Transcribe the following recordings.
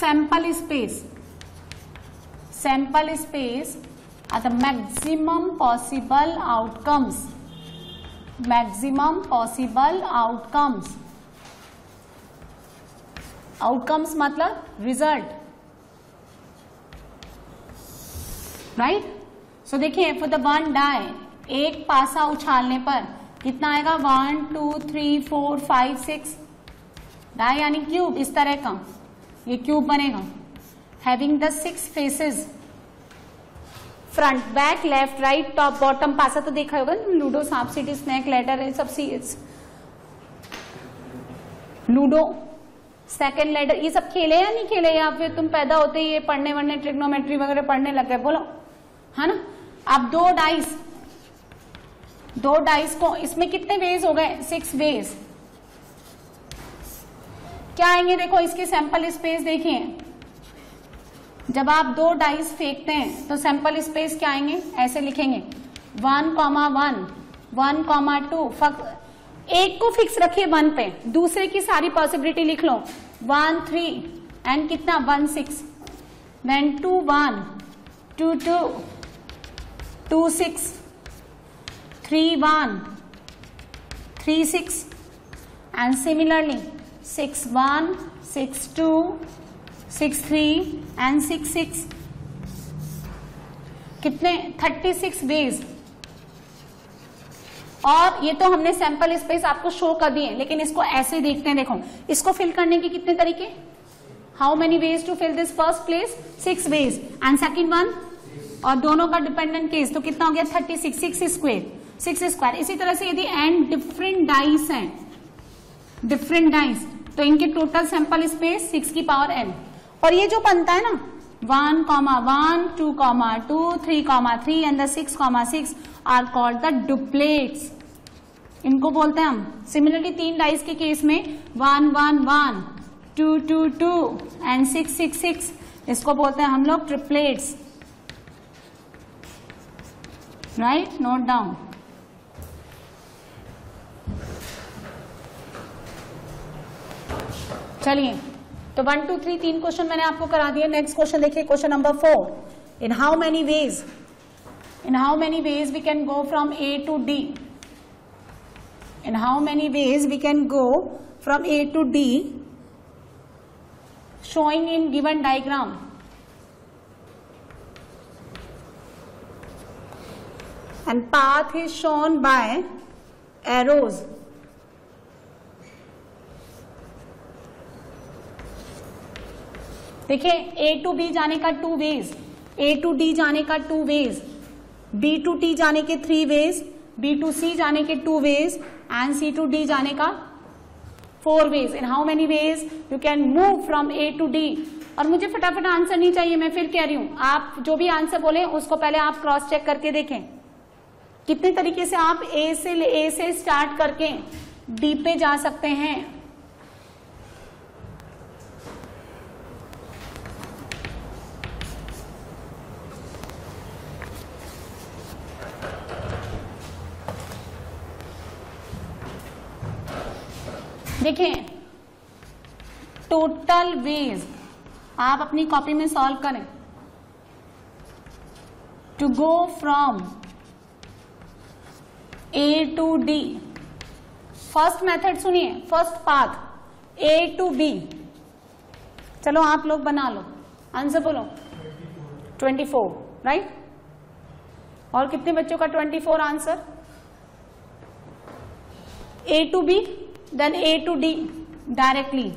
sample space are the maximum possible outcomes. Outcomes मतलब result, right? So देखिए for the one die, एक पासा उछालने पर कितना आएगा? 1 2 3 4 5 6 डाई यानी क्यूब, इस तरह का ये क्यूब बनेगा. Having the 6 faces, front back left right top bottom. पासा तो देखा होगा, लूडो, सांप सीढ़ी, स्नेक लैडर, है सब सीरीज. लूडो, सेकंड लैडर, ये सब खेले या नहीं खेले? या फिर तुम पैदा होते ही ये पढ़ने वढ़ने ट्रिग्नोमेट्री वगैरह पढ़ने लग गए? बोलो, है ना. अब दो डाइस को, इसमें कितने वेज हो गए? 6 वेज. क्या आएंगे? देखो इसकी सैंपल स्पेस देखिए. जब आप 2 डाइस फेंकते हैं तो सैंपल स्पेस क्या आएंगे? ऐसे लिखेंगे 1,1 1,2. एक को फिक्स रखिए 1 पे, दूसरे की सारी पॉसिबिलिटी लिख लो. 1 3 एंड कितना? 1 6. Then 2 1 2 2 2 6 3 1 3 6 and similarly 6 1 6 2 6 3 and 6 6. कितने? 36 वेज. और ये तो हमने सैंपल स्पेस आपको शो कर दिए, लेकिन इसको ऐसे देखते हैं. देखो इसको फिल करने के कितने तरीके? How many ways to fill this? First place 6 ways and second one, और दोनों का डिपेंडेंट केस, तो कितना हो गया? 36. 6 स्क्वायर. इसी तरह से यदि एंड डिफरेंट डाइस हैं, तो इनके टोटल सैंपल स्पेस 6 की पावर n. और ये जो बनता है ना 1,1 2,2 3,3 and the 6,6 are called the duplets. इनको बोलते हैं हम. सिमिलरली 3 डाइस के केस में 1 1 1 2 2 2 एंड 6 6 6, इसको बोलते हैं हम लोग ट्रिपलेट्स. Right, note down. चलिए, तो 1 2 3 3 क्वेश्चन मैंने आपको करा दिया. नेक्स्ट क्वेश्चन देखिए, question number 4. In how many ways we can go from A to D? In how many ways we can go from A to D, showing in given diagram? And path is shown by arrows. देखिए A to B जाने का 2 ways, A to D जाने का 2 ways, B to T जाने के 3 ways, B to C जाने के 2 ways and C to D जाने का 4 ways. In how many ways you can move from A to D? और मुझे फटाफट आंसर नहीं चाहिए, मैं फिर कह रही हूं, आप जो भी आंसर बोले उसको पहले आप क्रॉस चेक करके देखें कितने तरीके से आप A से स्टार्ट करके D पे जा सकते हैं. देखिए टोटल वेज आप अपनी कॉपी में सॉल्व करें. To go from A to D, first method सुनिए, first path A to B. चलो आप लोग बना लो, आंसर बोलो. 24, राइट. और कितने बच्चों का 24 answer? A to B, then A to D directly,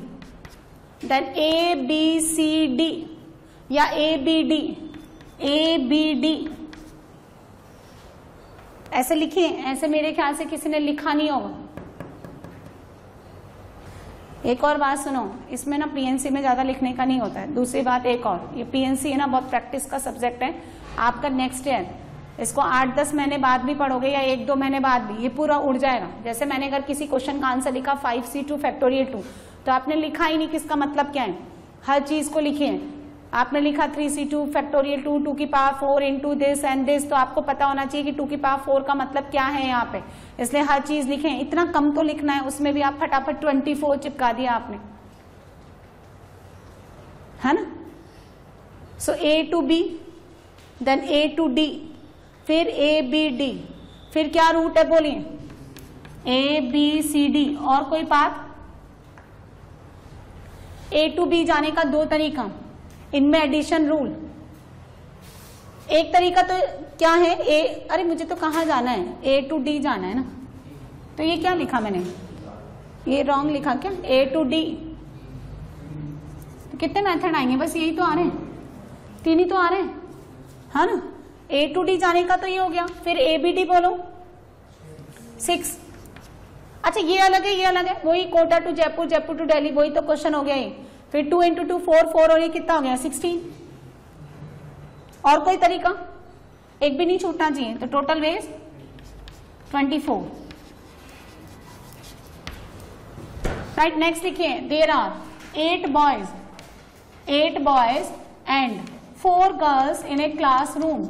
then A B C D या A B D ऐसे लिखिए. ऐसे मेरे ख्याल से किसी ने लिखा नहीं होगा. एक और बात सुनो, इसमें ना पीएनसी में ज्यादा लिखने का नहीं होता है. दूसरी बात एक और, ये पीएनसी है ना बहुत प्रैक्टिस का सब्जेक्ट है. आपका नेक्स्ट ईयर इसको 8-10 महीने बाद भी पढ़ोगे या 1-2 महीने बाद भी, ये पूरा उड़ जाएगा. जैसे मैंने अगर किसी क्वेश्चन का आंसर लिखा 5C2 फैक्टोरियल 2, तो आपने लिखा ही नहीं किसका मतलब क्या है, हर चीज को लिखिए. आपने लिखा 3C2 फैक्टोरियल 2 2 की power 4 into this and this, तो आपको पता होना चाहिए कि 2 की पावर 4 का मतलब क्या है यहाँ पे. इसलिए हर चीज लिखें. इतना कम तो लिखना है, उसमें भी आप फटाफट 24 चिपका दिया आपने. है ना। So A to B, then A to D, फिर A B D, फिर क्या रूट है बोलिए, A B C D, और कोई पाथ। A to B जाने का दो तरीका, इनमें एडिशन रूल। एक तरीका तो क्या है, अरे मुझे तो कहाँ जाना है, A to D जाना है ना, तो ये क्या लिखा मैंने, ये रॉन्ग लिखा क्या, A to D। तो कितने मेथड आएंगे, बस यही तो आ रहे हैं, 3 ही तो आ रहे हैं, है ना। A to D जाने का तो ये हो गया, फिर A B D बोलो 6। अच्छा ये अलग है, ये अलग है, वही कोटा टू जयपुर, जयपुर टू दिल्ली, वही तो क्वेश्चन हो गया ये। फिर 2 × 2 4, 4 और ये कितना हो गया 16। और कोई तरीका, एक भी नहीं छूटना चाहिए, तो टोटल वेज 24। राइट, नेक्स्ट लिखिए, there are 8 boys and 4 girls in a classroom.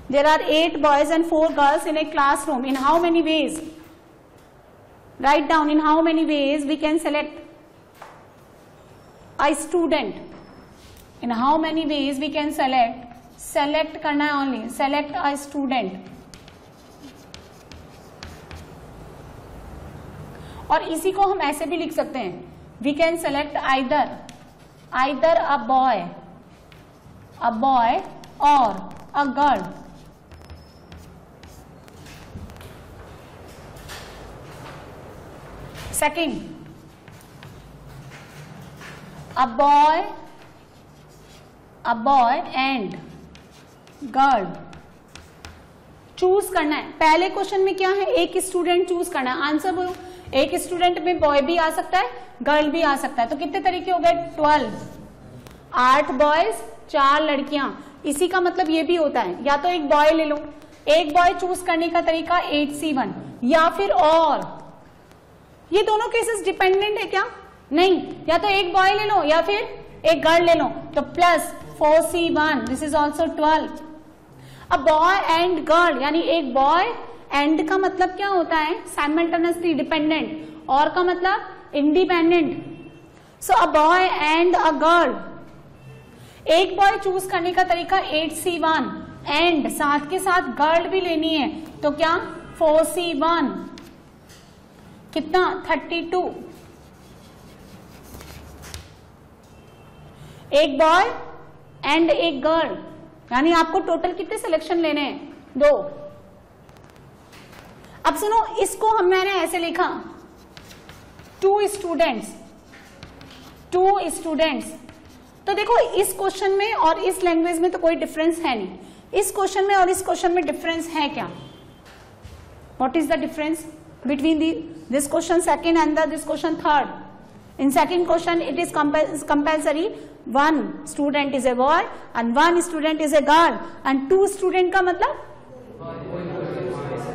There are 8 boys and 4 girls in a classroom. In how many ways? Write down, in how many ways we can select a student. In how many ways we can select करना है only, select a student. और इसी को हम ऐसे भी लिख सकते हैं, we can select either a boy or a girl. Second, a boy and girl choose करना है। पहले क्वेश्चन में क्या है, एक स्टूडेंट चूज करना है। आंसर बोलो, एक स्टूडेंट में बॉय भी आ सकता है, गर्ल भी आ सकता है। तो कितने तरीके हो गए, 12। 8 बॉयज 4 लड़कियां। इसी का मतलब ये भी होता है, या तो एक बॉय ले लो, एक बॉय चूज करने का तरीका 8C1, या फिर और। ये दोनों केसेस डिपेंडेंट है क्या, नहीं, या तो एक बॉय ले लो या फिर एक गर्ल ले लो, तो plus 4C1, this is also 12। अब बॉय एंड गर्ल, यानी एक बॉय, एंड का मतलब क्या होता है, साइमल्टेनियसली डिपेंडेंट, और का मतलब independent. So a boy and a girl, एक बॉय चूज करने का तरीका 8C1, एंड साथ के साथ गर्ल भी लेनी है, तो क्या 4C1, कितना 32। एक बॉय एंड एक गर्ल, यानी आपको टोटल कितने सिलेक्शन लेने हैं, 2। अब सुनो, इसको मैंने ऐसे लिखा, 2 स्टूडेंट्स। तो देखो इस क्वेश्चन में और इस लैंग्वेज में तो कोई डिफरेंस है नहीं, इस क्वेश्चन में और इस क्वेश्चन में डिफरेंस है क्या, what is the difference between this question second and this question third? In second question it is compulsory 1 student is a boy and 1 student is a girl, and 2 student का मतलब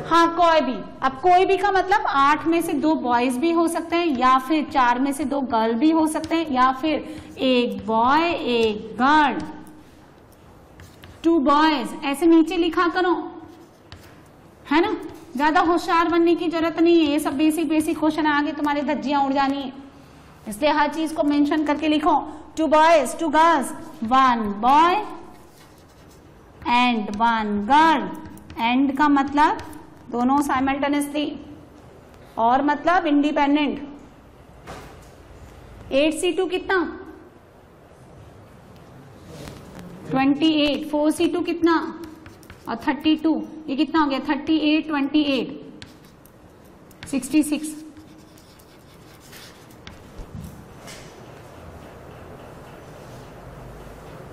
हाँ कोई भी। अब कोई भी का मतलब 8 में से 2 बॉयज भी हो सकते हैं, या फिर 4 में से 2 गर्ल भी हो सकते हैं, या फिर एक बॉय एक गर्ल, 2 बॉयज, ऐसे नीचे लिखा करो, है ना। ज्यादा होशियार बनने की जरूरत नहीं है, ये सब बेसिक क्वेश्चन है, आगे तुम्हारी धज्जियां उड़ जानी है, इसलिए हर चीज को मेंशन करके लिखो। 2 boys 2 girls, 1 boy and 1 girl, and का मतलब दोनों साइमल्टेनियसली, और मतलब इंडिपेंडेंट। 8C2 कितना 28, 4C2 कितना और 32, ये कितना हो गया 38 28 66।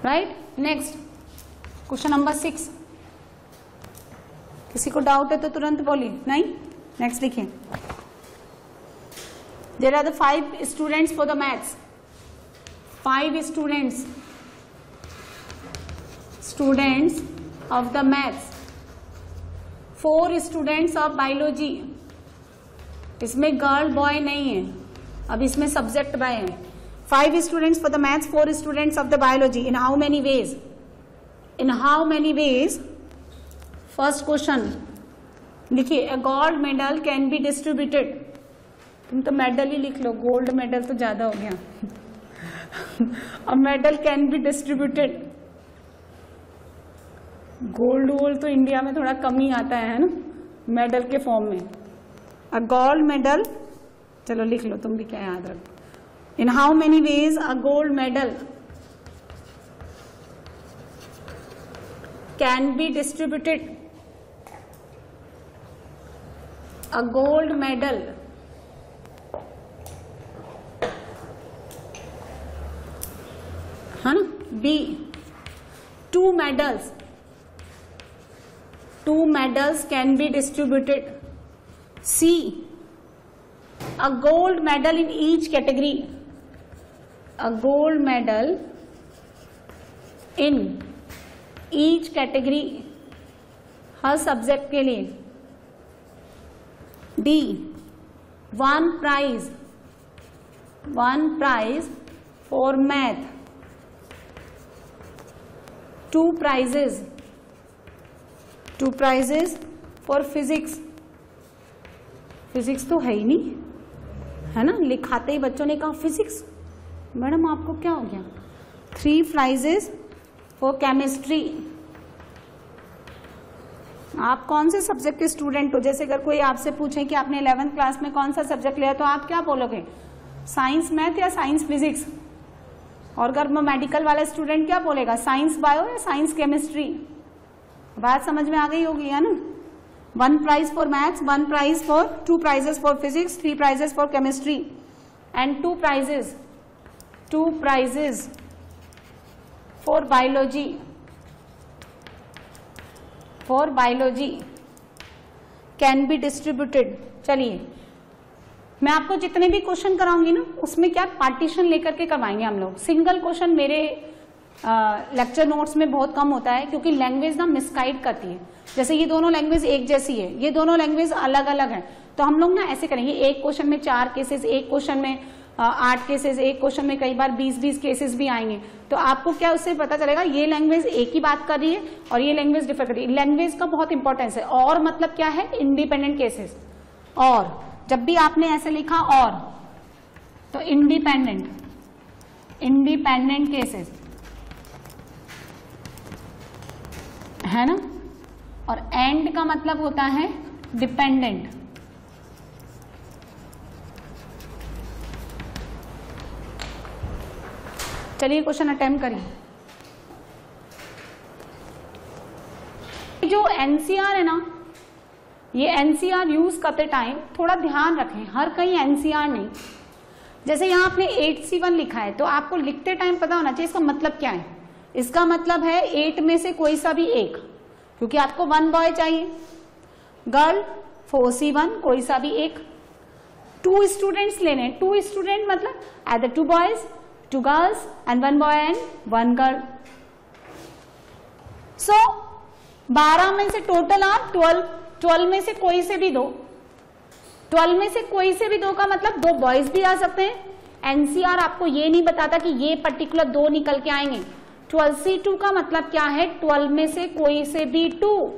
Right, next question number 6। किसी को डाउट है तो तुरंत बोलिए, नहीं नेक्स्ट लिखिए। There are the 5 students for the maths, 5 students of the maths, 4 students of biology। इसमें गर्ल बॉय नहीं है, अब इसमें सब्जेक्ट बाय है। 5 students for the maths, 4 students of the biology। in how many ways? in how many ways? first question लिखिए, a gold medal can be distributed। तुम तो medal ही लिख लो, गोल्ड मेडल तो ज्यादा हो गया। A medal can be distributed, gold वोल्ड तो इंडिया में थोड़ा कम ही आता है ना मेडल के फॉर्म में। अ गोल्ड मेडल, चलो लिख लो तुम भी, क्या याद रखो। In how many ways a gold medal can be distributed, a gold medal है ना। B, two medals can be distributed. C, a gold medal in each category, a gold medal in each category, her subject के लिए। D, one prize for math, two prizes for physics, physics तो है ही नहीं, है ना, लिखाते ही बच्चों ने कहा फिजिक्स, मैडम आपको क्या हो गया। 3 prizes for केमिस्ट्री। आप कौन से सब्जेक्ट के स्टूडेंट हो, जैसे अगर कोई आपसे पूछे कि आपने 11th क्लास में कौन सा सब्जेक्ट लिया तो आप क्या बोलोगे, साइंस मैथ या साइंस फिजिक्स। और अगर मेडिकल वाला स्टूडेंट क्या बोलेगा, साइंस बायो या साइंस केमिस्ट्री। बात समझ में आ गई होगी, है ना। 1 prize for maths, 2 prizes for physics, 3 prizes for chemistry and 2 prizes for biology can be distributed। चलिए मैं आपको जितने भी क्वेश्चन कराऊंगी ना उसमें क्या पार्टीशन लेकर के करवाएंगे हम लोग। सिंगल क्वेश्चन मेरे लेक्चर नोट्स में बहुत कम होता है क्योंकि लैंग्वेज ना मिसगाइड करती है। जैसे ये दोनों लैंग्वेज एक जैसी है, ये दोनों लैंग्वेज अलग अलग है, तो हम लोग ना ऐसे करेंगे, एक क्वेश्चन में 4 केसेस, एक क्वेश्चन में 8 केसेस, एक क्वेश्चन में कई बार 20-20 केसेस भी आएंगे। तो आपको क्या उससे पता चलेगा ये लैंग्वेज एक ही बात कर रही है और ये लैंग्वेज डिफर कर रही है। लैंग्वेज का बहुत इंपॉर्टेंस है। और मतलब क्या है, इंडिपेंडेंट केसेस। और जब भी आपने ऐसे लिखा और, तो इंडिपेंडेंट केसेस है ना। और एंड का मतलब होता है डिपेंडेंट। चलिए क्वेश्चन अटेम्प्ट करिए। जो एनसीआर है ना, ये एनसीआर यूज करते टाइम थोड़ा ध्यान रखें, हर कहीं एनसीआर नहीं। जैसे यहां आपने 8C1 लिखा है तो आपको लिखते टाइम पता होना चाहिए इसका मतलब क्या है। इसका मतलब है 8 में से कोई सा भी एक, क्योंकि आपको 1 बॉय चाहिए, गर्ल 4C1 कोई सा भी एक। 2 स्टूडेंट्स लेने, 2 स्टूडेंट मतलब either 2 boys, 2 girls and 1 boy and 1 girl। So 12 में से टोटल आप 12 में से कोई से भी 2, 12 में से कोई से भी 2 का मतलब 2 बॉयज भी आ सकते हैं। एनसीआर आपको ये नहीं बताता कि ये पर्टिकुलर 2 निकल के आएंगे। 12C2 का मतलब क्या है, 12 में से कोई से भी 2,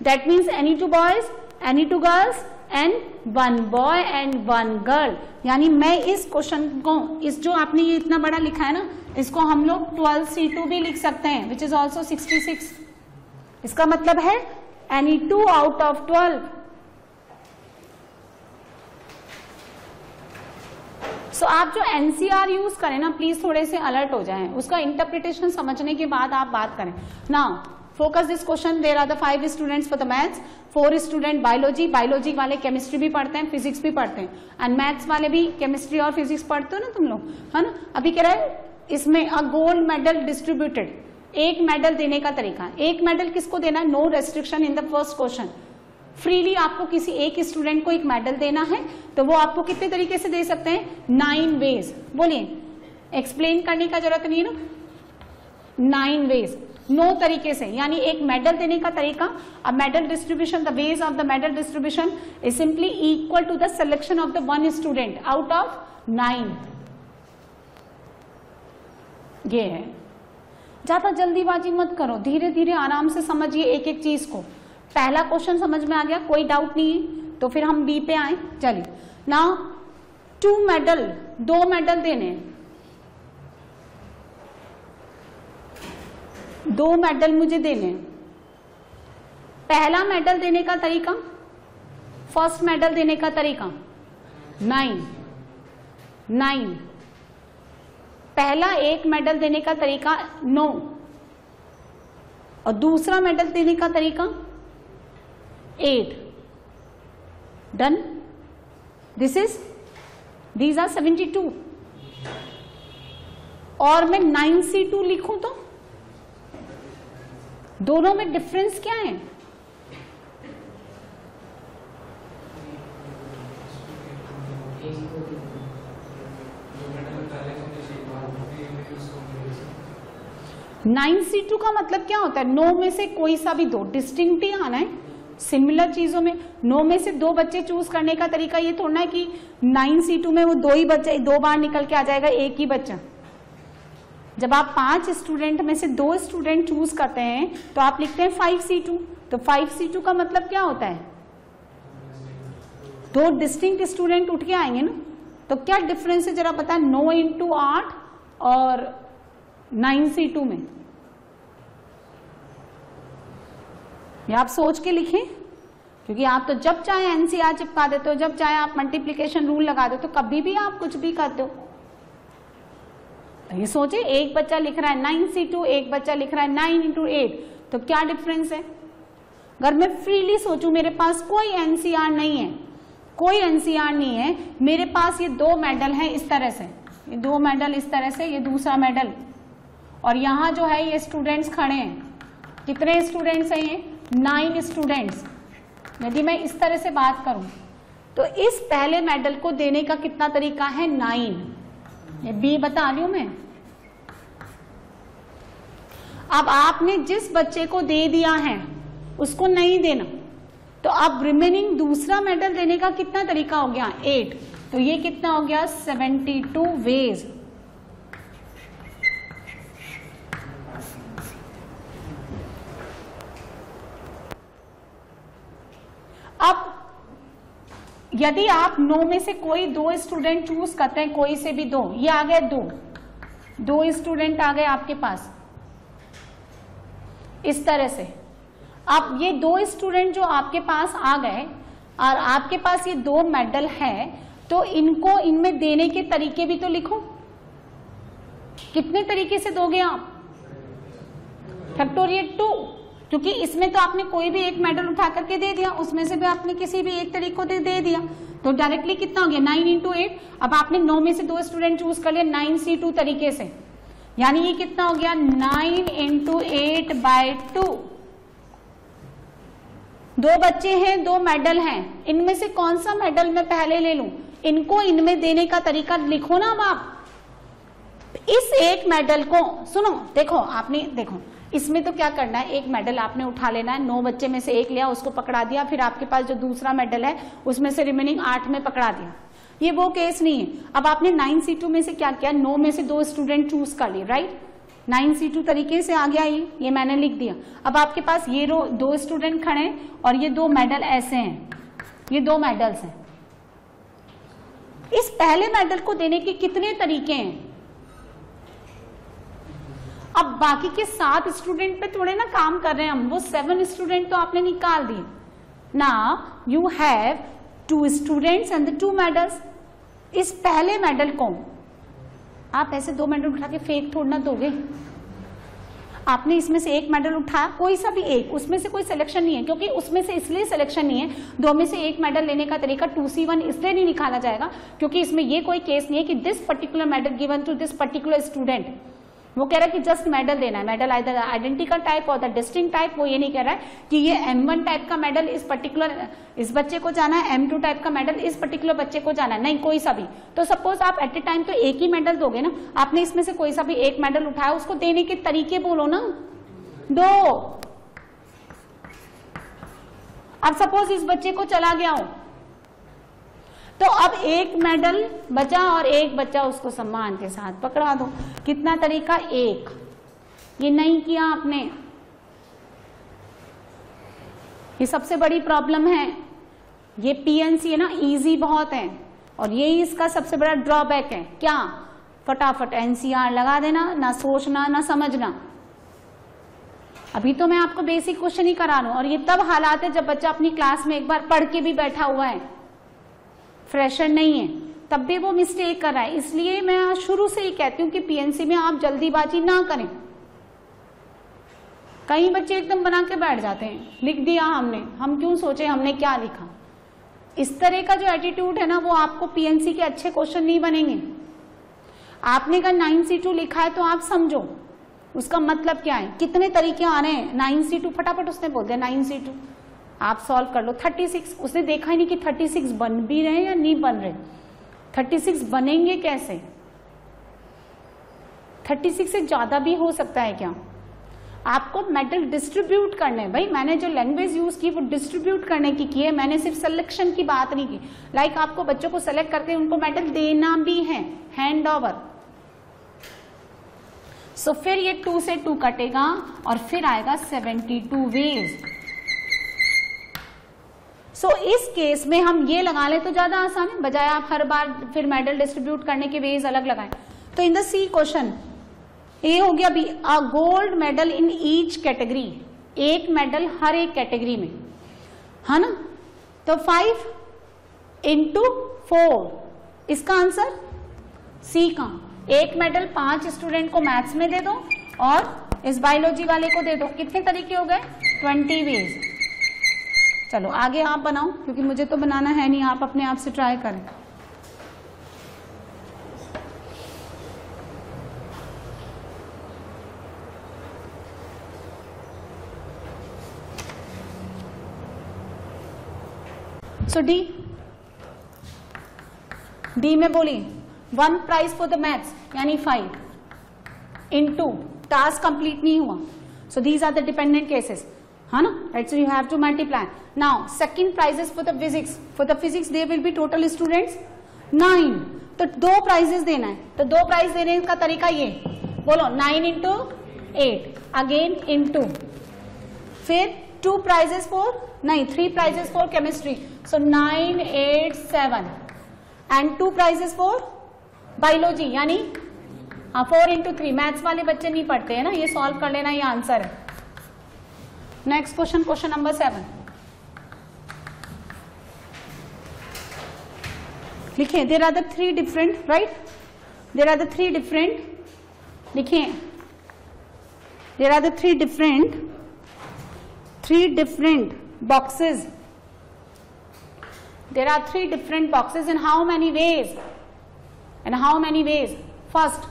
that means any 2 boys, any 2 girls and 1 boy and 1 girl. यानी मैं इस क्वेश्चन को, इस जो आपने ये इतना बड़ा लिखा है ना, इसको हम लोग 12C2 भी लिख सकते हैं, विच इज ऑल्सो 66। इसका मतलब है एनी 2 आउट ऑफ 12। सो आप जो एनसीआर यूज करें ना, प्लीज थोड़े से अलर्ट हो जाएं, उसका इंटरप्रिटेशन समझने के बाद आप बात करें। Now focus this question, there are the 5 students for the maths, 4 student biology, biology वाले केमिस्ट्री भी पढ़ते हैं, फिजिक्स भी पढ़ते हैं, एंड मैथ्स वाले भी केमिस्ट्री और फिजिक्स पढ़ते हो ना तुम लोग, है ना। अभी कह रहा है इसमें अ गोल्ड मेडल डिस्ट्रीब्यूटेड, एक मेडल देने का तरीका। एक मेडल किसको देना है, no restriction in the first question. Freely आपको किसी एक स्टूडेंट को एक मेडल देना है, तो वो आपको कितने तरीके से दे सकते हैं, 9 वेज। बोलिए, एक्सप्लेन करने का जरूरत नहीं है ना, 9 वेज, 9 तरीके से। यानी एक मेडल देने का तरीका, a medal distribution, the ways of the medal distribution is simply equal to the selection of the 1 student out of 9। ये है, ज्यादा जल्दीबाजी मत करो, धीरे धीरे आराम से समझिए एक एक चीज को। पहला क्वेश्चन समझ में आ गया, कोई डाउट नहीं है, तो फिर हम बी पे आए। चलिए नाउ 2 मेडल, 2 मेडल देने, 2 मेडल मुझे देने हैं। पहला मेडल देने का तरीका, फर्स्ट मेडल देने का तरीका 9। पहला एक मेडल देने का तरीका 9 और दूसरा मेडल देने का तरीका 8। डन। These are 72। और मैं 9C2 लिखूं तो दोनों में डिफरेंस क्या है? (9C2) का मतलब क्या होता है? 9 में से कोई सा भी 2, डिस्टिंक्ट ही आना है सिमिलर चीजों में। 9 में से 2 बच्चे चूज करने का तरीका ये थोड़ा है कि 9C2 में वो 2 ही बच्चे 2 बार निकल के आ जाएगा, एक ही बच्चा। जब आप 5 स्टूडेंट में से 2 स्टूडेंट चूज करते हैं तो आप लिखते हैं 5C2। तो 5C2 का मतलब क्या होता है? 2 डिस्टिंक्ट स्टूडेंट उठ के आएंगे ना। तो क्या डिफरेंस है जरा पता है 9 × 8 और 9C2 में? ये आप सोच के लिखें, क्योंकि आप तो जब चाहे एनसीआर चिपका देते हो, जब चाहे आप मल्टीप्लिकेशन रूल लगा देते हो, कभी भी आप कुछ भी करते हो। ये सोचे एक बच्चा लिख रहा है 9C2, एक बच्चा लिख रहा है 9 × 8, तो क्या डिफरेंस है? अगर मैं फ्रीली सोचूं, मेरे पास कोई एनसीआर नहीं है, कोई एनसीआर नहीं है, मेरे पास ये 2 मेडल हैं इस तरह से, ये 2 मेडल इस तरह से, ये दूसरा मेडल, और यहाँ जो है ये स्टूडेंट्स खड़े हैं। कितने स्टूडेंट्स हैं ये? 9 स्टूडेंट्स। यदि मैं इस तरह से बात करूं तो इस पहले मेडल को देने का कितना तरीका है? 9। ये बी बता रही हूं मैं। अब आपने जिस बच्चे को दे दिया है उसको नहीं देना, तो अब रिमेनिंग दूसरा मेडल देने का कितना तरीका हो गया? 8। तो ये कितना हो गया? 72 वेज। अब यदि आप 9 में से कोई 2 स्टूडेंट चूज करते हैं, कोई से भी 2, ये आ गए 2 स्टूडेंट आ गए आपके पास इस तरह से। अब ये 2 स्टूडेंट जो आपके पास आ गए और आपके पास ये 2 मेडल है, तो इनको इनमें देने के तरीके भी तो लिखो। कितने तरीके से दोगे आप? फैक्टोरियल 2, क्योंकि इसमें तो आपने कोई भी एक मेडल उठा करके दे दिया, उसमें से भी आपने किसी भी एक तरीके को दे दिया, तो डायरेक्टली कितना हो गया? 9 × 8। अब आपने 9 में से 2 स्टूडेंट चूज कर लिया 9C2 तरीके से, यानी ये कितना हो गया? 9 × 8/2। 2 बच्चे हैं, 2 मेडल हैं, इनमें से कौन सा मेडल मैं पहले ले लूं? इनको इनमें देने का तरीका लिखो ना। अब आप इस एक मेडल को सुनो, देखो आपने, देखो इसमें तो क्या करना है, एक मेडल आपने उठा लेना है, 9 बच्चे में से एक लिया, उसको पकड़ा दिया, फिर आपके पास जो दूसरा मेडल है उसमें से रिमेनिंग 8 में पकड़ा दिया। ये वो केस नहीं है। अब आपने 9C2 में से क्या किया? 9 में से 2 स्टूडेंट चूज कर लिए, राइट? 9C2 तरीके से आ गया, ये मैंने लिख दिया। अब आपके पास ये 2 स्टूडेंट खड़े हैं और ये 2 मेडल ऐसे हैं, ये 2 मेडल्स हैं। इस पहले मेडल को देने के कितने तरीके हैं? अब बाकी के 7 स्टूडेंट पे थोड़े ना काम कर रहे हैं हम, वो 7 स्टूडेंट तो आपने निकाल दिए। Now you have 2 students and 2 medals. इस पहले मेडल को आप ऐसे 2 मेडल उठा के फेंक थोड़ा ना दोगे। आपने इसमें से एक मेडल उठाया, कोई सा भी एक, उसमें से कोई सिलेक्शन नहीं है, क्योंकि उसमें से इसलिए सिलेक्शन नहीं है, 2 में से एक मेडल लेने का तरीका 2C1 इसलिए नहीं निकाला जाएगा क्योंकि इसमें ये कोई केस नहीं है कि this particular medal given to this particular student. वो कह रहा है कि जस्ट मेडल देना है, मेडल आइदर आइडेंटिकल टाइप और द डिस्टिंक्ट टाइप। वो ये नहीं कह रहा है कि ये M1 टाइप का मेडल इस पर्टिकुलर इस बच्चे को जाना है, M2 टाइप का मेडल इस पर्टिकुलर बच्चे को जाना है, नहीं, कोई सा भी। तो सपोज आप एट ए टाइम तो एक ही मेडल दोगे ना, आपने इसमें से कोई सा भी एक मेडल उठाया, उसको देने के तरीके बोलो ना, 2। अब सपोज इस बच्चे को चला गया हो, तो अब एक मेडल बचा और एक बच्चा उसको सम्मान के साथ पकड़ा दो। कितना तरीका? 1। ये नहीं किया आपने, ये सबसे बड़ी प्रॉब्लम है। ये PNC है ना, इजी बहुत है, और यही इसका सबसे बड़ा ड्रॉबैक है। क्या? फटाफट NCR लगा देना, ना सोचना ना समझना। अभी तो मैं आपको बेसिक क्वेश्चन ही करा रहा हूं, और ये तब हालात है जब बच्चा अपनी क्लास में एक बार पढ़ के भी बैठा हुआ है, फ्रेशर नहीं है, तब भी वो मिस्टेक कर रहा है। इसलिए मैं शुरू से ही कहती हूँ कि पीएनसी में आप जल्दीबाजी ना करें। कई बच्चे एकदम बना के बैठ जाते हैं, लिख दिया हमने, हम क्यों सोचे हमने क्या लिखा। इस तरह का जो एटीट्यूड है ना, वो आपको पीएनसी के अच्छे क्वेश्चन नहीं बनेंगे। आपने अगर 9C2 लिखा है तो आप समझो उसका मतलब क्या है, कितने तरीके आ रहे हैं। 9C2 फटाफट उसने बोल दिया 9C2, आप सॉल्व कर लो। 36 उसने देखा ही नहीं कि 36 बन भी रहे या नहीं बन रहे। 36 बनेंगे कैसे, 36 से ज्यादा भी हो सकता है क्या। आपको मेडल डिस्ट्रीब्यूट करने, भाई मैंने जो लैंग्वेज यूज की वो डिस्ट्रीब्यूट करने की है, मैंने सिर्फ सिलेक्शन की बात नहीं की। लाइक आपको बच्चों को सेलेक्ट करके उनको मेडल देना भी है, हैंड ओवर। सो फिर ये 2 से 2 कटेगा और फिर आएगा 72 वेज। सो इस केस में हम ये लगा ले तो ज्यादा आसान है, बजाय आप हर बार फिर मेडल डिस्ट्रीब्यूट करने के वेज अलग लगाएं। तो इन द सी क्वेश्चन ये हो गया भी अ gold medal in each category, एक मेडल हर एक कैटेगरी में, है ना। तो 5 into 4 इसका आंसर सी का। एक मेडल 5 स्टूडेंट को मैथ्स में दे दो और इस बायोलॉजी वाले को दे दो। कितने तरीके हो गए, 20 वेज। चलो आगे आप बनाओ, क्योंकि मुझे तो बनाना है नहीं, आप अपने आप से ट्राई करें। सो डी में बोलिए 1 प्राइज फॉर द मैथ्स यानी 5 into टास्क कंप्लीट नहीं हुआ। So these are the dependent cases, है ना, right. So you have to multiply. Now second prizes for the physics, for the physics there will be total students 9, तो 2 prices देना है। तो 2 prize देने का तरीका ये, बोलो 9 into 8 अगेन into, फिर 2 प्राइजेस फॉर, नहीं 3 prizes for chemistry, so 9, 8, 7 and 2 prizes for biology यानी 4 into 3। मैथ्स वाले बच्चे नहीं पढ़ते हैं ना, ये सॉल्व कर लेना, ये आंसर है। नेक्स्ट क्वेश्चन, क्वेश्चन नंबर 7 लिखिए। There are the 3 different, right, there are the 3 different, लिखिए there are the 3 different boxes. There are 3 different boxes in how many ways? In how many ways? First,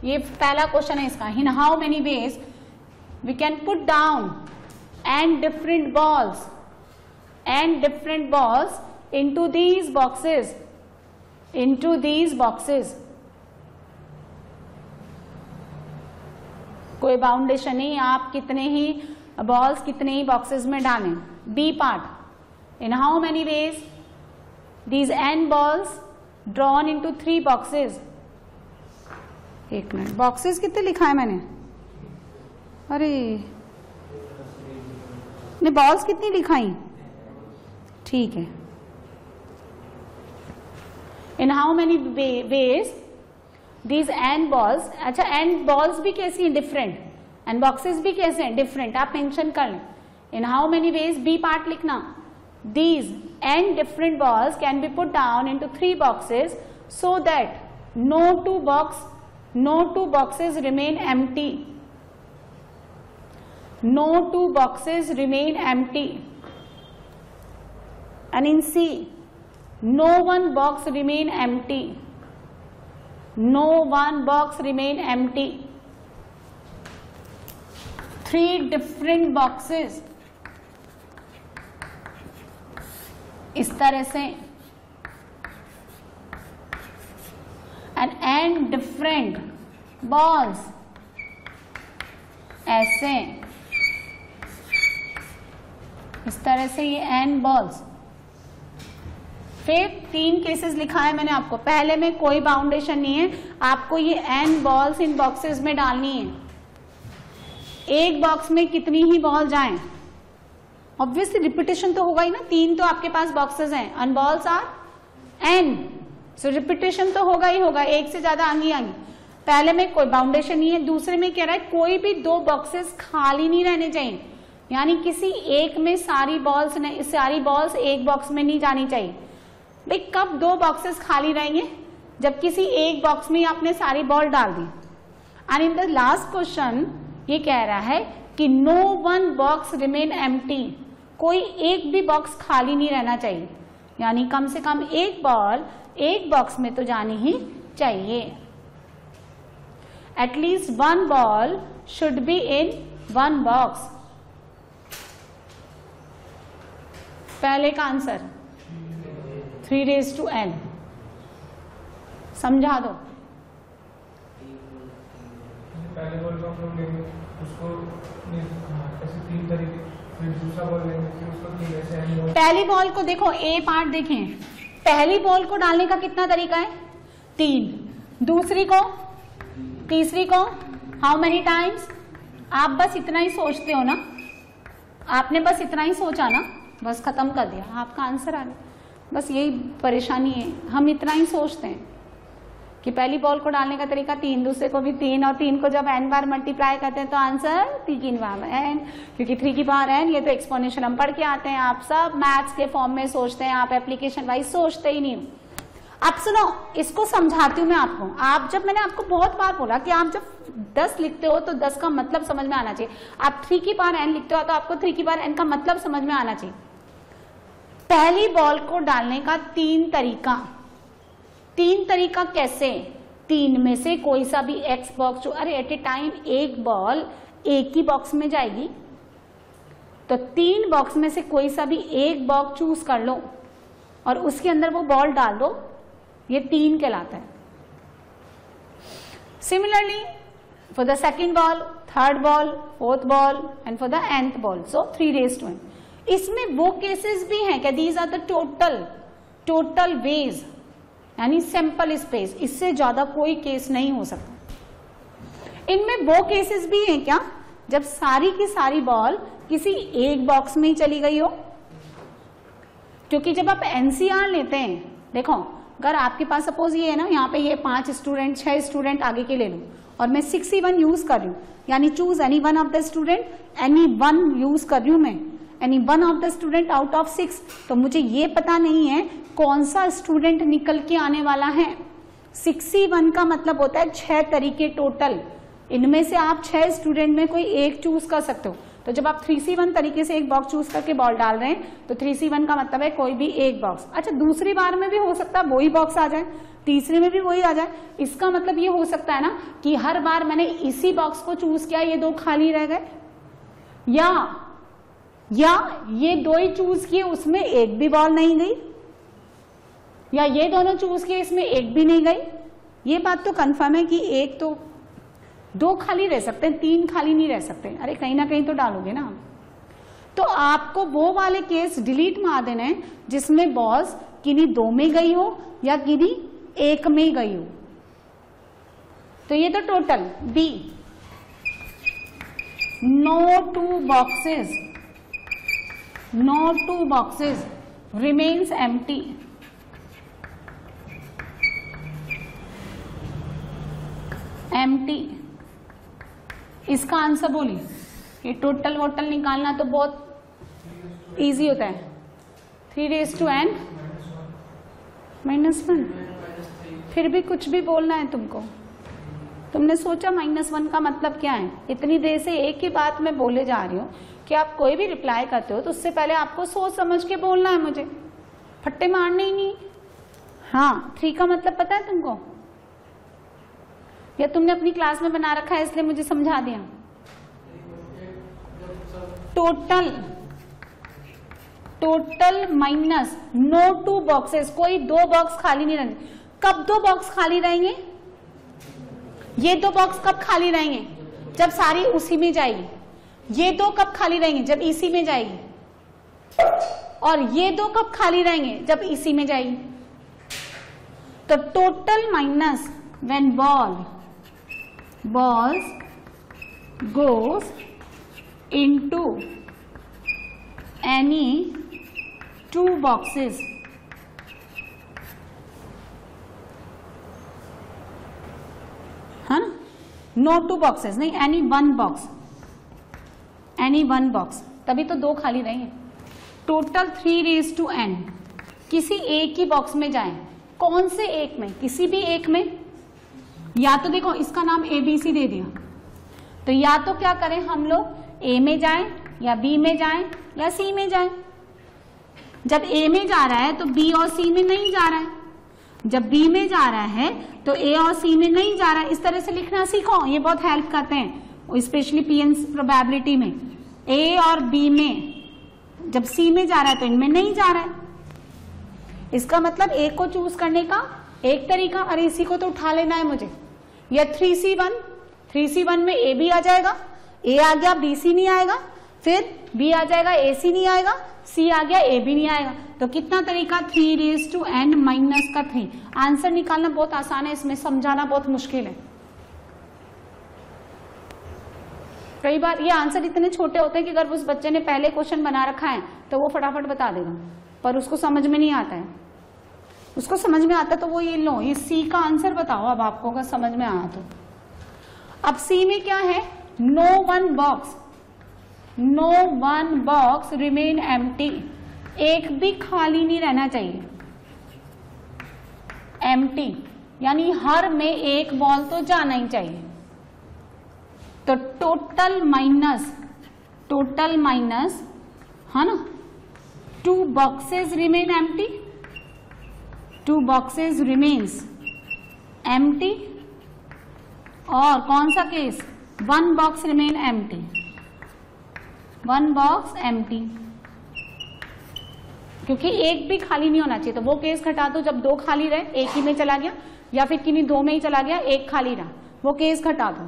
ये पहला question है इसका। In how many ways we can put down and different balls into these boxes, कोई बाउंडेशन नहीं, आप कितने ही balls कितने ही boxes में डालें। B part, in how many ways these n balls drawn into 3 boxes। एक मिनट, बॉक्सेस कितने लिखा है मैंने, अरे ने बॉल्स कितनी लिखाई, ठीक है। इन how many ways these n balls, अच्छा n balls भी कैसी हैं, डिफरेंट, एंड बॉक्सेस भी कैसे हैं, डिफरेंट, आप मेंशन कर लें। In how many ways, B part लिखना, these n different balls can be put down into 3 boxes so that no two boxes remain empty. No 2 boxes remain empty. And in C, no 1 box remain empty. No 1 box remain empty. 3 different boxes इस तरह से, and different balls ऐसे, इस तरह से ये n balls। फिर 3 cases लिखा है मैंने आपको, पहले में कोई बाउंडेशन नहीं है, आपको ये n balls इन बॉक्सेस में डालनी है। एक बॉक्स में कितनी ही बॉल जाएं, ऑब्वियसली रिपीटेशन तो होगा ही ना, 3 तो आपके पास बॉक्सेस हैं, and balls are n, so repetition तो होगा ही होगा, एक से ज्यादा आंगी। पहले में कोई बाउंडेशन नहीं है, दूसरे में कह रहा है कोई भी 2 बॉक्सेस खाली नहीं रहने चाहिए, यानी किसी एक में सारी बॉल्स एक बॉक्स में नहीं जानी चाहिए। भाई कब 2 बॉक्सेस खाली रहेंगे, जब किसी एक बॉक्स में आपने सारी बॉल डाल दी। And in the last question ये कह रहा है कि no one box remain empty, कोई एक भी बॉक्स खाली नहीं रहना चाहिए, यानी कम से कम एक बॉल एक बॉक्स में तो जानी ही चाहिए। At least 1 ball should be in 1 box. पहले का आंसर 3n। समझा दो। पहले बॉल को हम लोग लेंगे, उसको ऐसे 3 तरीके, फिर दूसरा बॉल लेंगे, फिर उसको 3 ऐसे। पहली बॉल को देखो, ए पार्ट देखें, पहली बॉल को डालने का कितना तरीका है? 3। दूसरी को, तीसरी को, हाउ मेनी टाइम्स? आप बस इतना ही सोचते हो ना, आपने बस इतना ही सोचा ना, बस खत्म कर दिया, आपका आंसर आ गया। बस यही परेशानी है, हम इतना ही सोचते हैं कि पहली बॉल को डालने का तरीका 3, दूसरे को भी 3, और 3 को जब n बार मल्टीप्लाई करते हैं तो आंसर 3 बार n, क्योंकि 3 की पावर n, ये तो एक्सपोनेंशियल हम पढ़ के आते हैं। आप सब मैथ्स के फॉर्म में सोचते हैं, आप एप्लीकेशन वाइज सोचते ही नहीं हो। अब सुनो, इसको समझाती हूँ मैं आपको। आप जब, मैंने आपको बहुत बार बोला कि आप जब 10 लिखते हो तो 10 का मतलब समझ में आना चाहिए। आप 3 की पावर n लिखते हो तो आपको 3 की पावर n का मतलब समझ में आना चाहिए। पहली बॉल को डालने का 3 तरीका। 3 तरीका कैसे? 3 में से कोई सा भी x बॉक्स, अरे एट ए टाइम एक बॉल एक ही बॉक्स में जाएगी, तो 3 बॉक्स में से कोई सा भी एक बॉक्स चूज कर लो और उसके अंदर वो बॉल डाल दो, ये 3 कहलाता है। Similarly for the second ball, third ball, fourth ball and for the nth ball, so 3n। इसमें वो केसेस भी हैं क्या? These are the total ways, यानी सैंपल स्पेस, इससे ज्यादा कोई केस नहीं हो सकता। इनमें वो केसेस भी हैं क्या जब सारी की सारी बॉल किसी एक बॉक्स में ही चली गई हो? क्योंकि जब आप एनसीआर लेते हैं, देखो अगर आपके पास सपोज ये है ना, यहाँ पे ये 5 स्टूडेंट 6 स्टूडेंट आगे के ले लूं और मैं 61 यूज कर रही हूँ, यानी choose any one of the student, any one use कर रही हूं मैं, any one of the student out of 6, तो मुझे ये पता नहीं है कौन सा स्टूडेंट निकल के आने वाला है। 61 का मतलब होता है 6 तरीके टोटल, इनमें से आप 6 स्टूडेंट में कोई एक चूज कर सकते हो। तो जब आप 3C1 तरीके से एक बॉक्स चूज करके बॉल डाल रहे हैं तो 3C1 का मतलब है कोई भी एक बॉक्स। अच्छा, दूसरी बार में भी हो सकता है वही बॉक्स आ जाए, तीसरे में भी वही आ जाए। इसका मतलब ये हो सकता है ना कि हर बार मैंने इसी बॉक्स को चूज किया, ये 2 खाली रह गए, या ये 2 ही चूज किए उसमें एक भी बॉल नहीं गई, या ये दोनों चूज किए इसमें एक भी नहीं गई। ये बात तो कंफर्म है कि एक तो 2 खाली रह सकते हैं, 3 खाली नहीं रह सकते। अरे कहीं ना कहीं तो डालोगे ना। तो आपको वो वाले केस डिलीट मार देना है जिसमें बॉल्स किन्हीं 2 में गई हो या किन्हीं 1 में गई हो। तो ये तो total B, no 2 boxes remains empty. इसका आंसर बोलिए। ये टोटल वोटल निकालना तो बहुत इजी होता है। 3n -1, फिर भी कुछ भी बोलना है तुमको। तुमने सोचा -1 का मतलब क्या है? इतनी देर से एक ही बात मैं बोले जा रही हूँ कि आप कोई भी रिप्लाई करते हो तो उससे पहले आपको सोच समझ के बोलना है, मुझे फट्टे मारने ही नहीं। हाँ, 3 का मतलब पता है तुमको, या तुमने अपनी क्लास में बना रखा है इसलिए मुझे समझा दिया? टोटल माइनस नो 2 बॉक्सेस, कोई 2 बॉक्स खाली नहीं रहेंगे। कब 2 बॉक्स खाली रहेंगे? ये 2 बॉक्स कब खाली रहेंगे? जब सारी उसी में जाएगी। ये 2 कब खाली रहेंगे? जब इसी में जाएगी। और ये 2 कब खाली रहेंगे? जब इसी में जाएगी। तो total minus when balls goes into any 2 boxes, है ना? नो 2 बॉक्सेस, नहीं एनी 1 बॉक्स, एनी 1 बॉक्स, तभी तो 2 खाली रहेंगे। टोटल 3 रेज टू n, किसी एक ही बॉक्स में जाएं। कौन से एक में? किसी भी एक में। या तो देखो इसका नाम ABC दे दिया, तो या तो क्या करें हम लोग, A में जाएं या B में जाएं या C में जाएं। जब A में जा रहा है तो B और C में नहीं जा रहा है, जब B में जा रहा है तो A और C में नहीं जा रहा है। इस तरह से लिखना सीखो, ये बहुत हेल्प करते हैं, स्पेशली PN प्रोबेबिलिटी में। A और B में जब C में जा रहा है तो इनमें नहीं जा रहा है। इसका मतलब A को चूज करने का एक तरीका, अरे इसी को तो उठा लेना है मुझे, या 3C1, 3C1 में A भी आ जाएगा, A आ गया BC नहीं आएगा, फिर B आ जाएगा AC नहीं आएगा, C आ गया A भी नहीं आएगा। तो कितना तरीका, 3 रेज टू n माइनस का 3। आंसर निकालना बहुत आसान है, इसमें समझाना बहुत मुश्किल है। कई बार ये आंसर इतने छोटे होते हैं कि अगर उस बच्चे ने पहले क्वेश्चन बना रखा है तो वो फटाफट बता देगा, पर उसको समझ में नहीं आता है। उसको समझ में आता तो वो ये लो, ये C का आंसर बताओ अब आपको अगर समझ में आया तो। अब C में क्या है, no 1 box, no 1 box remain empty, एक भी खाली नहीं रहना चाहिए। एम्प्टी यानी हर में एक बॉल तो जाना ही चाहिए। तो टोटल माइनस है ना, 2 boxes remain empty, 2 boxes remains empty, और कौन सा case, 1 box remain empty, 1 box empty, क्योंकि एक भी खाली नहीं होना चाहिए। तो वो केस घटा दो जब 2 खाली रहे, एक ही में चला गया, या फिर किन्हीं 2 में ही चला गया, एक खाली रहा, वो केस घटा दो।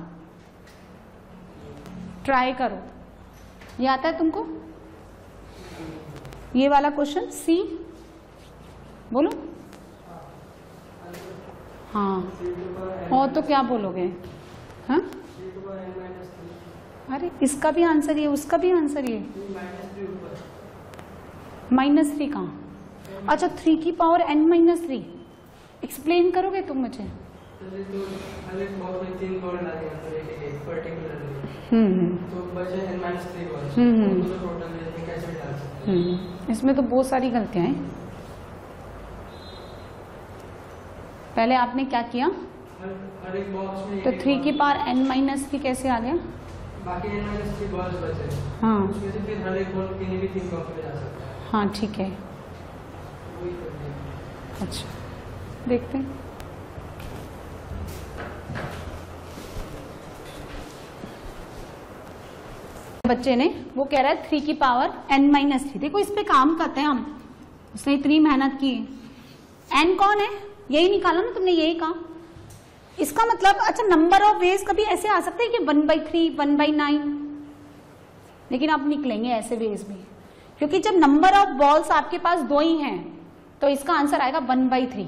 ट्राई करो, ये आता है तुमको ये वाला क्वेश्चन C? बोलो हाँ, और तो क्या बोलोगे? हाँ, अरे इसका भी आंसर ये, उसका भी आंसर ये, -3 कहाँ? अच्छा 3 की पावर n-3, एक्सप्लेन करोगे तुम मुझे? इसमें तो बहुत सारी गलतियां हैं। पहले आपने क्या किया, हर एक बॉक्स में तो 3 की पावर n-3 कैसे आ गया? बाकी n-3 बॉल्स बचे, हाँ उसमें से फिर हर एक बॉल किसी भी 3 बॉक्स में जा सकता है। हाँ ठीक है, अच्छा देखते हैं। बच्चे ने वो कह रहा है 3 की पावर n-3। देखो इस पे काम करते हैं हम, उसने इतनी मेहनत की। n कौन है, यही निकाला ना तुमने, यही कहा। इसका मतलब अच्छा नंबर ऑफ वेज कभी ऐसे आ सकते हैं कि 1/3, 1/9, लेकिन अब निकलेंगे ऐसे वेज भी, क्योंकि जब नंबर ऑफ बॉल्स आपके पास 2 ही हैं तो इसका आंसर आएगा 1/3,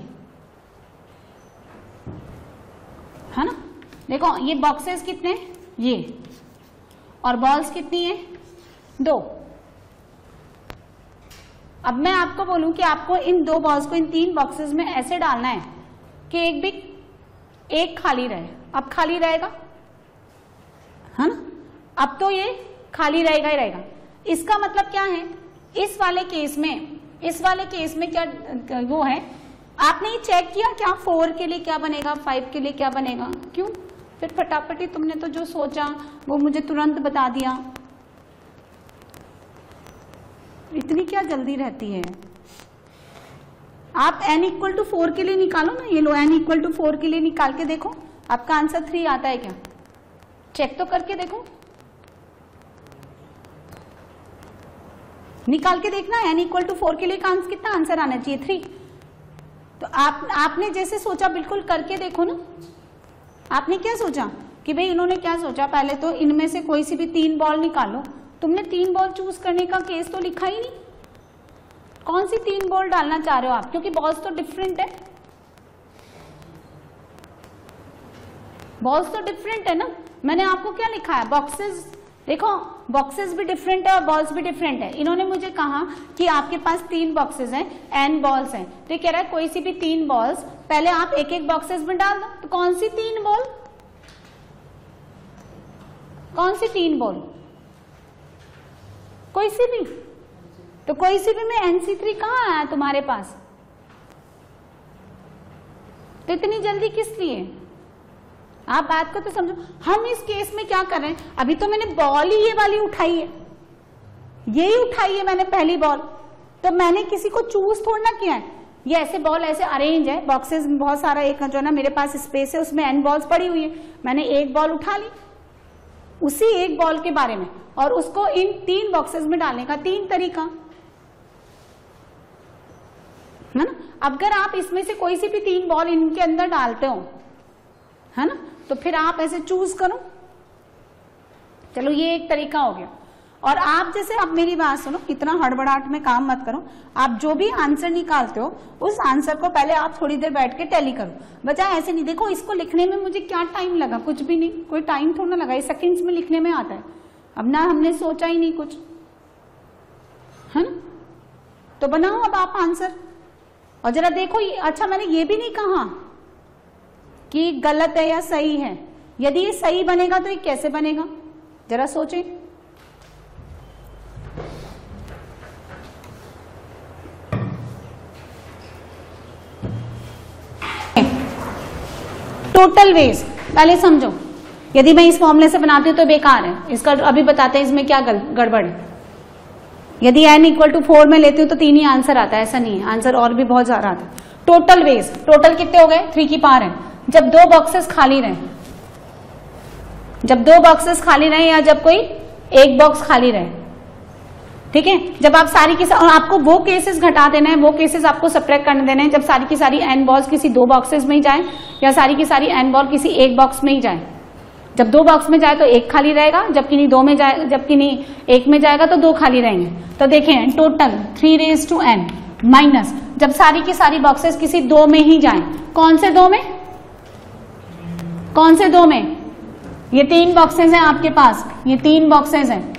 है ना। देखो ये बॉक्सेस कितने, ये, और बॉल्स कितनी है, 2। अब मैं आपको बोलूं कि आपको इन 2 बॉल्स को इन 3 बॉक्सेस में ऐसे डालना है कि एक खाली रहे। अब खाली रहेगा, है ना, अब तो ये खाली रहेगा ही रहेगा। इसका मतलब क्या है, इस वाले केस में क्या वो है, आपने ये चेक किया क्या 4 के लिए क्या बनेगा, 5 के लिए क्या बनेगा? क्यों? फिर फटाफटी तुमने तो जो सोचा वो मुझे तुरंत बता दिया। इतनी क्या जल्दी रहती है? आप n=4 के लिए निकालो ना, ये लो n=4 के लिए निकाल के देखो, आपका आंसर 3 आता है क्या? चेक तो करके देखो, निकाल के देखना n=4 के लिए कितना आंसर आना चाहिए, 3। तो आपने जैसे सोचा बिल्कुल करके देखो ना। आपने क्या सोचा कि भाई इन्होंने क्या सोचा, पहले तो इनमें से कोई सी भी 3 बॉल निकालो। तुमने 3 बॉल चूज करने का केस तो लिखा ही नहीं। कौन सी 3 बॉल डालना चाह रहे हो आप, क्योंकि बॉल्स तो डिफरेंट है, बॉल्स तो डिफरेंट है ना। मैंने आपको क्या लिखा है, बॉक्सेस, देखो बॉक्सेस भी डिफरेंट है और बॉल्स भी डिफरेंट है। इन्होंने मुझे कहा कि आपके पास 3 बॉक्सेस हैं, n बॉल्स हैं, तो कह रहा है कोई सी भी 3 बॉल्स पहले आप एक एक बॉक्सेस में डाल दो। तो कौन सी 3 बॉल, कौन सी 3 बॉल? कोई सी भी, तो कोई सी भी में NC3 कहाँ आया तुम्हारे पास? तो इतनी जल्दी किस लिए? आप बात को तो समझो। हम इस केस में क्या कर रहे हैं, अभी तो मैंने बॉल ही ये वाली उठाई है, यही उठाई है मैंने पहली बॉल, तो मैंने किसी को चूज थोड़ा ना किया है। ये ऐसे बॉल ऐसे अरेंज है बॉक्सेस में, बहुत सारा एक जो है ना मेरे पास स्पेस है उसमें n बॉल्स पड़ी हुई है, मैंने एक बॉल उठा ली उसी एक बॉल के बारे में और उसको इन 3 बॉक्सेस में डालने का 3 तरीका है ना। अगर आप इसमें से कोई सी भी 3 बॉल इनके अंदर डालते हो है ना, तो फिर आप ऐसे चूज करो। चलो ये एक तरीका हो गया। और आप जैसे, अब मेरी बात सुनो, इतना हड़बड़ाहट में काम मत करो। आप जो भी आंसर निकालते हो उस आंसर को पहले आप थोड़ी देर बैठ के टैली करो, बजाय ऐसे नहीं। देखो इसको लिखने में मुझे क्या टाइम लगा, कुछ भी नहीं, कोई टाइम थोड़ा ना लगा, ये सेकंड्स में लिखने में आता है। अब ना हमने सोचा ही नहीं कुछ, है ना। तो बनाओ अब आप आंसर और जरा देखो। अच्छा मैंने ये भी नहीं कहा कि गलत है या सही है। यदि ये सही बनेगा तो ये कैसे बनेगा, जरा सोचें। टोटल वेज पहले समझो। यदि मैं इस फॉर्मूले से बनाती हूं तो बेकार है, इसका अभी बताते हैं इसमें क्या गड़बड़ है। यदि n = 4 में लेती हूं तो 3 ही आंसर आता है, ऐसा नहीं है, आंसर और भी बहुत ज्यादा आता है। टोटल वेज, टोटल कितने हो गए? 3 की पावर n। जब 2 बॉक्सेस खाली रहे, जब 2 बॉक्सेस खाली रहे या जब कोई एक बॉक्स खाली रहे, ठीक है। जब आप सारी की और आपको वो केसेस घटा देना है, वो केसेस आपको सब्ट्रैक्ट करने देने हैं जब सारी की सारी n बॉल्स किसी 2 बॉक्सेस में ही जाए या सारी की सारी n बॉल किसी एक बॉक्स में ही जाए। जब 2 बॉक्स में जाए तो 1 खाली रहेगा, जब किन्हीं 2 में जाए, जब किन्हीं 1 में जाएगा तो 2 खाली रहेंगे। तो देखें टोटल 3n माइनस जब सारी की सारी बॉक्सेस किसी 2 में ही जाए। कौन से 2 में? कौन से 2 में? ये 3 बॉक्सेस हैं आपके पास, ये 3 बॉक्सेस हैं।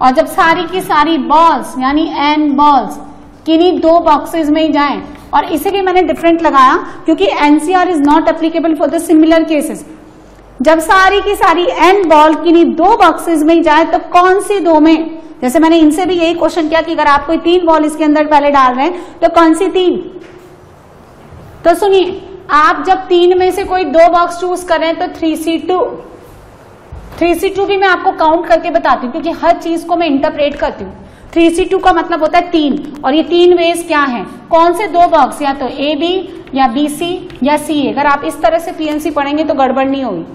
और जब सारी की सारी बॉल्स यानी n बॉल्स किन्हीं 2 बॉक्सेस में ही जाएं, और इसीलिए मैंने डिफरेंट लगाया क्योंकि NCR is not applicable for the similar cases. जब सारी की सारी n बॉल किन्हीं 2 बॉक्सेस में ही जाए तो कौन सी 2 में? जैसे मैंने इनसे भी यही क्वेश्चन किया कि अगर आप कोई 3 बॉल इसके अंदर पहले डाल रहे हैं तो कौन सी 3? तो सुनिए, आप जब 3 में से कोई 2 बॉक्स चूज कर रहे हैं तो 3C2 भी मैं आपको काउंट करके बताती हूँ क्योंकि हर चीज को मैं इंटरप्रेट करती हूँ। 3C2 का मतलब होता है 3, और ये 3 वेज क्या है? कौन से 2 बॉक्स? या तो AB या BC या CA। अगर आप इस तरह से PNC पढ़ेंगे तो गड़बड़ नहीं होगी,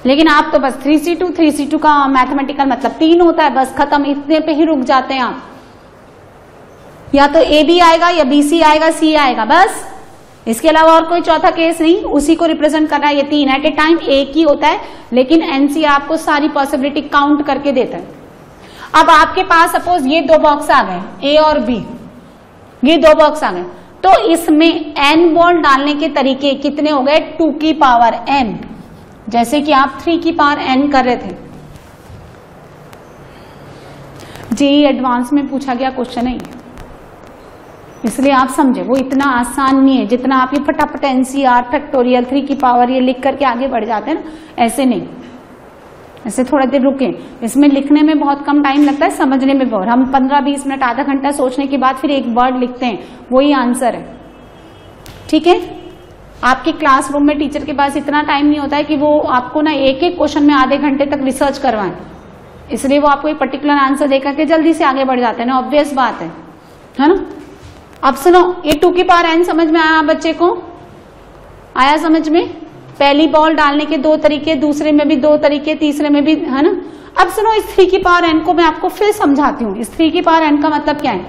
लेकिन आप तो बस 3C2 का मैथमेटिकल मतलब 3 होता है, बस खत्म, इतने पे ही रुक जाते हैं आप। या तो AB आएगा या BC आएगा, C आएगा, बस। इसके अलावा और कोई चौथा केस नहीं, उसी को रिप्रेजेंट करना है। ये 3 एट ए टाइम एक ही होता है, लेकिन NC आपको सारी पॉसिबिलिटी काउंट करके देता है। अब आपके पास सपोज ये 2 बॉक्स आ गए, A और B, ये 2 बॉक्स आ गए, तो इसमें n बॉल डालने के तरीके कितने हो गए? 2 की पावर n, जैसे कि आप 3 की पावर n कर रहे थे। जेईई एडवांस में पूछा गया क्वेश्चन है, इसलिए आप समझे, वो इतना आसान नहीं है जितना आप ये फटाफट NCR फैक्टोरियल 3 की पावर ये लिख करके आगे बढ़ जाते हैं ना, ऐसे नहीं। ऐसे थोड़ा देर रुके, इसमें लिखने में बहुत कम टाइम लगता है, समझने में बहुत। हम 15-20 मिनट आधा घंटा सोचने के बाद फिर एक वर्ड लिखते हैं, वही आंसर है, ठीक है। आपके क्लासरूम में टीचर के पास इतना टाइम नहीं होता है कि वो आपको ना एक एक क्वेश्चन में आधे घंटे तक रिसर्च करवाएं, इसलिए वो आपको एक पर्टिकुलर आंसर देकर के जल्दी से आगे बढ़ जाते हैं ना, ऑब्वियस बात है ना। अब सुनो, ये 2 की पावर n समझ में आया बच्चे को? आया समझ में? पहली बॉल डालने के 2 तरीके, दूसरे में भी 2 तरीके, तीसरे में भी, है ना। अब सुनो, इस 3 की पावर n को मैं आपको फिर समझाती हूँ। इस 3 की पावर n का मतलब क्या है?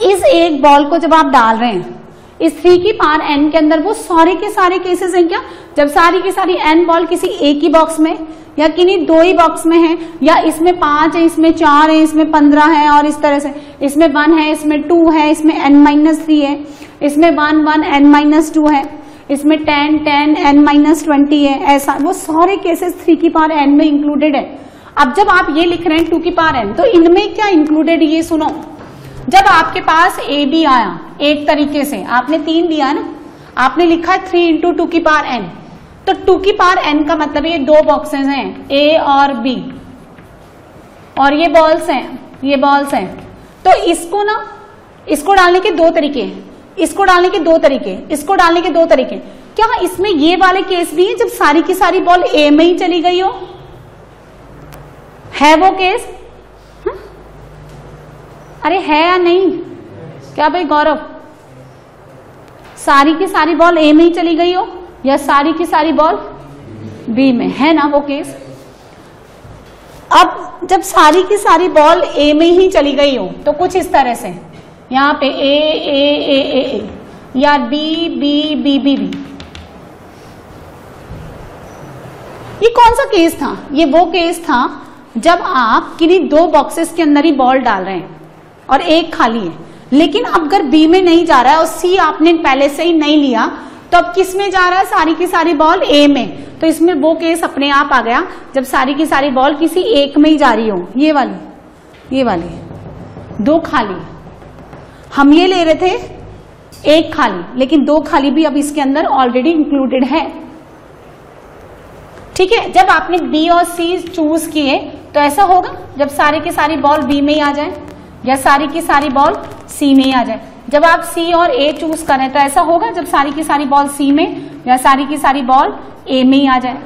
इस एक बॉल को जब आप डाल रहे हैं इस 3 की पावर n के अंदर, वो सारे के सारे केसेस हैं क्या? जब सारी की सारी n बॉल किसी एक ही बॉक्स में या किन्हीं 2 ही बॉक्स में है, या इसमें 5 है, इसमें 4 है, इसमें 15 है, और इस तरह से इसमें 1 है, इसमें 2 है, इसमें n-3 है, इसमें 1 n-2 है, इसमें 10 n-20 है, ऐसा वो सारे केसेस 3 की पावर n में इंक्लूडेड है। अब जब आप ये लिख रहे हैं 2 की पावर n, तो इनमें क्या इंक्लूडेड, ये सुनो। जब आपके पास AB आया, एक तरीके से आपने 3 दिया ना, आपने लिखा 3 × 2 की पावर n, तो 2 की पावर n का मतलब ये दो बॉक्सेस हैं A और B, और ये बॉल्स हैं, ये बॉल्स हैं। तो इसको ना, इसको डालने के दो तरीके हैं, इसको डालने के दो तरीके, इसको डालने के दो तरीके। क्या इसमें ये वाले केस भी है जब सारी की सारी बॉल A में ही चली गई हो? है वो केस? अरे है या नहीं? क्या भाई गौरव, सारी की सारी बॉल A में ही चली गई हो या सारी की सारी बॉल B में? है ना वो केस? अब जब सारी की सारी बॉल A में ही चली गई हो तो कुछ इस तरह से, यहां पे A या B। ये कौन सा केस था? ये वो केस था जब आप किन्हीं दो बॉक्सेस के अंदर ही बॉल डाल रहे हैं और एक खाली है, लेकिन अब अगर B में नहीं जा रहा है और C आपने पहले से ही नहीं लिया, तो अब किस में जा रहा है? सारी की सारी बॉल A में। तो इसमें वो केस अपने आप आ गया जब सारी की सारी बॉल किसी एक में ही जा रही हो। ये वाली दो खाली, हम ये ले रहे थे एक खाली, लेकिन दो खाली भी अब इसके अंदर ऑलरेडी इंक्लूडेड है। ठीक है, जब आपने B और C चूज किए तो ऐसा होगा जब सारी की सारी बॉल B में ही आ जाए या सारी की सारी बॉल C में ही आ जाए। जब आप C और A चूज करें तो ऐसा होगा जब सारी की सारी बॉल C में या सारी की सारी बॉल A में ही आ जाए।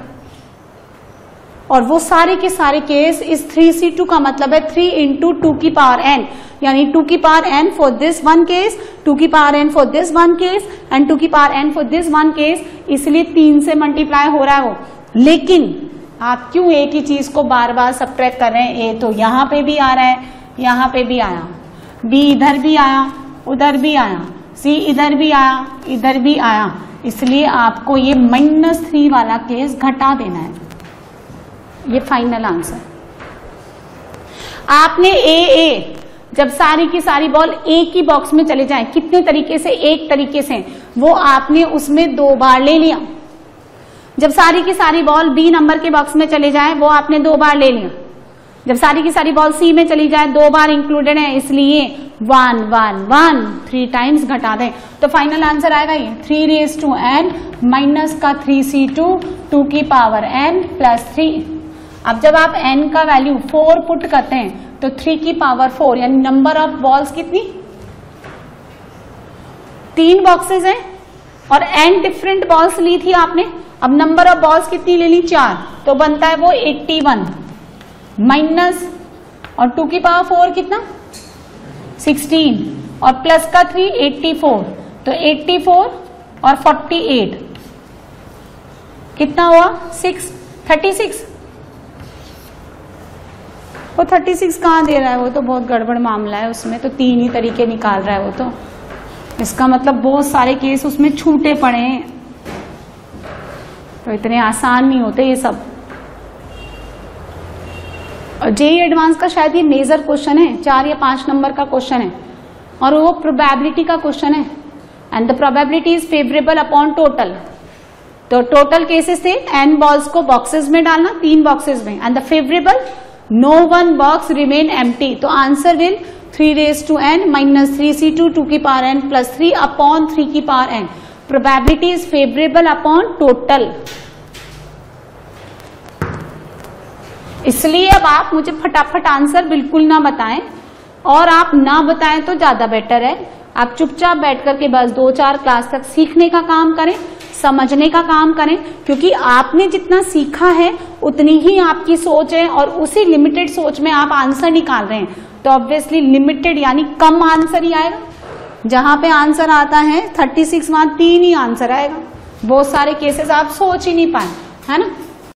और वो सारे के सारे केस इस 3C2 का मतलब है 3 इंटू 2 की पावर n, यानी 2 की power n for this one case, 2 की power n for this one case and 2 की power n for this one case, इसलिए 3 से मल्टीप्लाई हो रहा है वो। लेकिन आप क्यों एक ही चीज को बार बार सब्ट्रैक्ट कर रहे हैं? A तो यहाँ पे भी आ रहा है, यहाँ पे भी आया, B इधर भी आया, उधर भी आया, C इधर भी आया, इधर भी आया, इसलिए आपको ये -3 वाला केस घटा देना है। ये फाइनल आंसर। आपने A जब सारी की सारी बॉल एक ही बॉक्स में चले जाए, कितने तरीके से? एक तरीके से, वो आपने उसमें 2 बार ले लिया। जब सारी की सारी बॉल B नंबर के बॉक्स में चले जाए, वो आपने 2 बार ले लिया। जब सारी की सारी बॉल C में चली जाए, 2 बार इंक्लूडेड है, इसलिए 1 1 1 3 टाइम्स घटा दें तो फाइनल आंसर आएगा ये 3 रेज़ टू n माइनस का 3C2 2 की पावर n प्लस 3। अब जब आप n का वैल्यू 4 पुट करते हैं तो 3 की पावर 4, यानी नंबर ऑफ बॉल्स कितनी? 3 बॉक्सेस हैं और n डिफरेंट बॉल्स ली थी आपने। अब नंबर ऑफ बॉल्स कितनी ले ली? 4, तो बनता है वो 81 माइनस और 2 की पावर 4 कितना? 16 और प्लस का 3 84, तो 84 और 48 कितना हुआ? 36। वो 36 कहाँ दे रहा है? वो तो बहुत गड़बड़ मामला है, उसमें तो 3 ही तरीके निकाल रहा है वो तो। इसका मतलब बहुत सारे केस उसमें छूटे पड़े हैं, तो इतने आसान नहीं होते ये सब। और जेईई एडवांस का शायद ये मेजर क्वेश्चन है, 4 या 5 नंबर का क्वेश्चन है और वो प्रोबेबिलिटी का क्वेश्चन है। And the probability is favourable upon total. तो टोटल केसेस थे n बॉल्स को बॉक्सेस में डालना, 3 बॉक्सेस में, and the favourable no 1 box remain empty. तो answer will 3 raise to n minus 3C2 2 की पावर n प्लस 3 अपॉन 3 की power n। Probability is favourable upon total. इसलिए अब आप मुझे फटाफट आंसर बिल्कुल ना बताएं, और आप ना बताएं तो ज्यादा बेटर है। आप चुपचाप बैठ करके बस 2-4 क्लास तक सीखने का काम करें, समझने का काम करें, क्योंकि आपने जितना सीखा है उतनी ही आपकी सोच है और उसी लिमिटेड सोच में आप आंसर निकाल रहे हैं। तो ऑब्वियसली लिमिटेड यानी कम आंसर ही आएगा। जहां पे आंसर आता है 36, वहां 3 ही आंसर आएगा। बहुत सारे केसेस आप सोच ही नहीं पाए, है ना।